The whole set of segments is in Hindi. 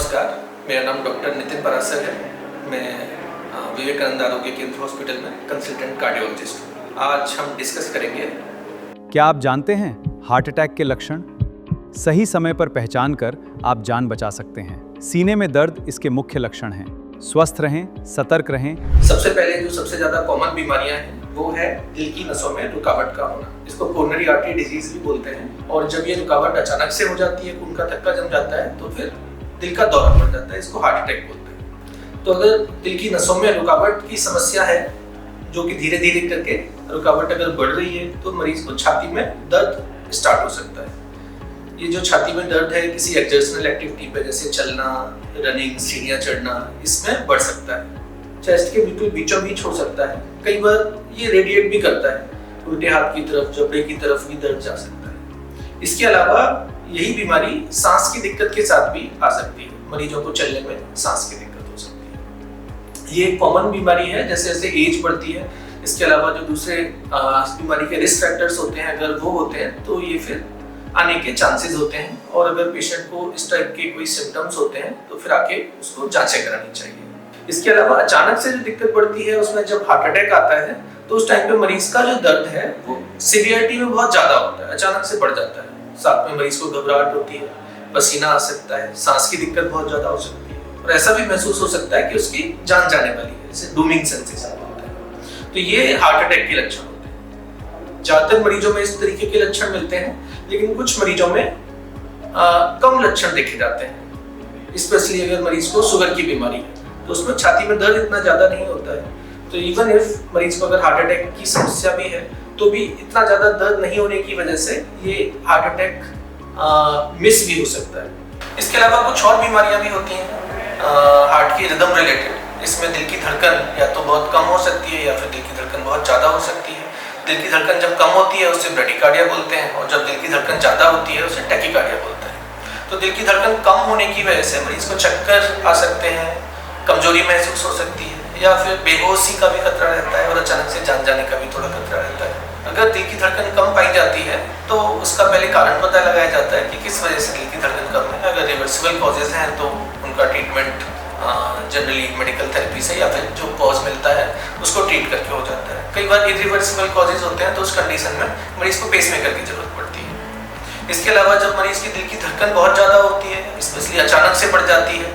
नमस्कार, मेरा नाम डॉक्टर नितिन परासर है। मैं विवेकानंद आरोग्य केंद्र हॉस्पिटल में कंसल्टेंट कार्डियोलॉजिस्ट हूँ। आज हम डिस्कस करेंगे। क्या आप जानते हैं हार्ट अटैक के लक्षण? सही समय पर पहचान कर आप जान बचा सकते हैं। सीने में दर्द इसके मुख्य लक्षण हैं। स्वस्थ रहें, सतर्क रहें। सबसे पहले जो सबसे ज्यादा कॉमन बीमारियां हैं वो है दिल की नसों में रुकावट का होना। इसको कोरोनरी आर्टरी डिजीज भी बोलते हैं। और जब ये रुकावट अचानक से हो जाती है, खून का थक्का जम जाता है, तो फिर दिल का दौरा पड़ जाता है। इसको हार्ट अटैक बोलते हैं। तो अगर दिल की नसों में रुकावट की समस्या है, जो कि धीरे धीरे करके रुकावट अगर बढ़ रही है, तो मरीज को छाती में दर्द स्टार्ट हो सकता है। ये जो छाती में दर्द है किसी एक्सर्शनल एक्टिविटी पे, जैसे चलना, रनिंग, सीढ़ियां चढ़ना, इसमें बढ़ सकता है। चेस्ट के बिल्कुल बीचों बीच हो सकता है। कई बार ये रेडिएट भी करता है, उल्टे हाथ की तरफ, जबड़े की तरफ भी दर्द जा सकता है। इसके अलावा यही बीमारी सांस की दिक्कत के साथ भी आ सकती है। मरीजों को चलने में सांस की दिक्कत हो सकती है। ये एक कॉमन बीमारी है जैसे जैसे एज बढ़ती है। इसके अलावा जो दूसरे बीमारी के रिस्क फैक्टर्स होते हैं, अगर वो होते हैं तो ये फिर आने के चांसेस होते हैं। और अगर पेशेंट को इस टाइप के कोई सिम्टम्स होते हैं तो फिर आके उसको जांचें करानी चाहिए। इसके अलावा अचानक से जो दिक्कत बढ़ती है, उसमें जब हार्ट अटैक आता है तो उस टाइम पे मरीज का जो दर्द है वो सीवियरिटी में बहुत ज्यादा होता है, अचानक से बढ़ जाता है। साथ में मरीज को घबराहट होती है, पसीना आ सकता है, सांस की दिक्कत बहुत ज्यादा हो सकती है और ऐसा भी महसूस हो सकता है कि उसकी जान जाने वाली है, जैसे डूमिंग सेंसेशन होता है। तो ये हार्ट अटैक के लक्षण होते हैं। ज्यादातर मरीजों में इस तरीके के लक्षण मिलते हैं, लेकिन कुछ मरीजों में कम लक्षण देखे जाते हैं। स्पेशली अगर मरीज को शुगर की बीमारी है तो उसमें छाती में दर्द इतना ज्यादा नहीं होता है। तो इवन इफ मरीज को अगर हार्ट अटैक की समस्या भी है तो भी इतना ज्यादा दर्द नहीं होने की वजह से ये हार्ट अटैक मिस भी हो सकता है। इसके अलावा कुछ और बीमारियां भी होती हैं हार्ट की रिदम रिलेटेड। इसमें दिल की धड़कन या तो बहुत कम हो सकती है या फिर दिल की धड़कन बहुत ज्यादा हो सकती है। दिल की धड़कन जब कम होती है उसे ब्रेडिकार्डिया बोलते हैं, और जब दिल की धड़कन ज्यादा होती है उसे टैकीकार्डिया बोलते हैं। तो दिल की धड़कन कम होने की वजह से मरीज को चक्कर आ सकते हैं, कमजोरी महसूस हो सकती है, या फिर बेहोशी का भी खतरा रहता है और अचानक से जान जाने का भी थोड़ा खतरा रहता है। अगर दिल की धड़कन कम पाई जाती है तो उसका पहले कारण पता लगाया जाता है कि किस वजह से दिल की धड़कन कम है। अगर रिवर्सिबल कॉजेज हैं तो उनका ट्रीटमेंट जनरली मेडिकल थेरेपी से या फिर जो कॉज मिलता है उसको ट्रीट करके हो जाता है। कई बार इरिवर्सिबल कॉजेज होते हैं तो उस कंडीशन में मरीज को पेसमेकर की जरूरत पड़ती है। इसके अलावा जब मरीज की दिल की धड़कन बहुत ज़्यादा होती है, स्पेशली अचानक से बढ़ जाती है,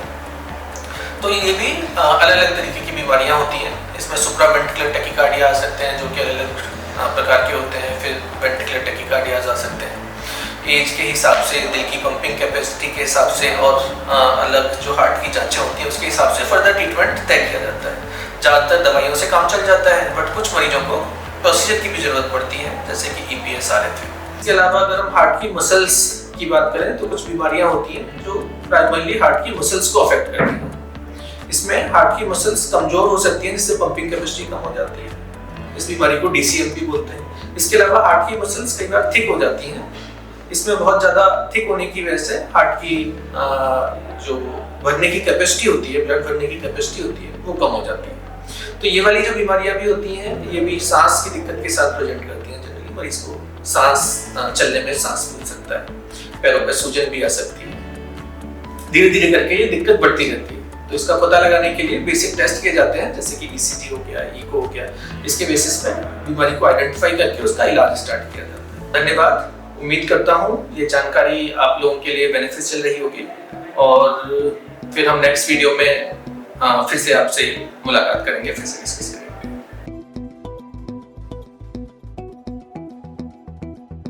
तो ये भी अलग अलग तरीके की बीमारियां होती हैं। इसमें सुप्रावेंट्रिकुलर टैकीकार्डिया आ सकते हैं, जो कि अलग अलग प्रकार के होते हैं। फिर वेंट्रिकुलर टैकीकार्डियाज आ सकते हैं। एज के हिसाब से, दिल की पंपिंग कैपेसिटी के हिसाब से और अलग जो हार्ट की जांचें होती हैं उसके हिसाब से फर्दर ट्रीटमेंट तय किया जाता है। ज़्यादातर दवाइयों से काम चल जाता है, बट कुछ मरीजों को प्रोसीजर की भी जरूरत पड़ती है, जैसे कि EPS, RFA। इसके अलावा अगर हम हार्ट की मसल्स की बात करें तो कुछ बीमारियां होती हैं जो प्राइमरली हार्ट की मसल्स को अफेक्ट करती हैं। इसमें हार्ट की मसल्स कमजोर हो सकती हैं, जिससे पंपिंग कैपेसिटी कम हो जाती है। इस बीमारी को DCM भी बोलते हैं। इसके अलावा हार्ट की मसल्स कई बार थिक हो जाती हैं। इसमें बहुत ज़्यादा थिक होने की वजह से हार्ट की जो भरने की कैपेसिटी होती है, ब्लड भरने की कैपेसिटी होती है, वो कम हो जाती है। तो ये वाली जो बीमारियां भी होती हैं, ये भी सांस की दिक्कत के साथ प्रेजेंट करती हैं। जनरली मरीज को सांस चलने में सांस मिल सकता है, पैरों पर सूजन भी आ सकती है। धीरे धीरे करके ये दिक्कत बढ़ती रहती है। तो इसका पता लगाने के लिए बेसिक टेस्ट किए जाते हैं, जैसे कि ECG हो गया, ईको हो गया। इसके बेसिस पे बीमारी को आइडेंटिफाई करके उसका इलाज स्टार्ट किया जाता है। धन्यवाद। उम्मीद करता हूँ ये जानकारी आप लोगों के लिए बेनिफिशियल रही होगी, और फिर हम नेक्स्ट वीडियो में फिर से आपसे मुलाकात करेंगे, फिर से डिस्कस करेंगे।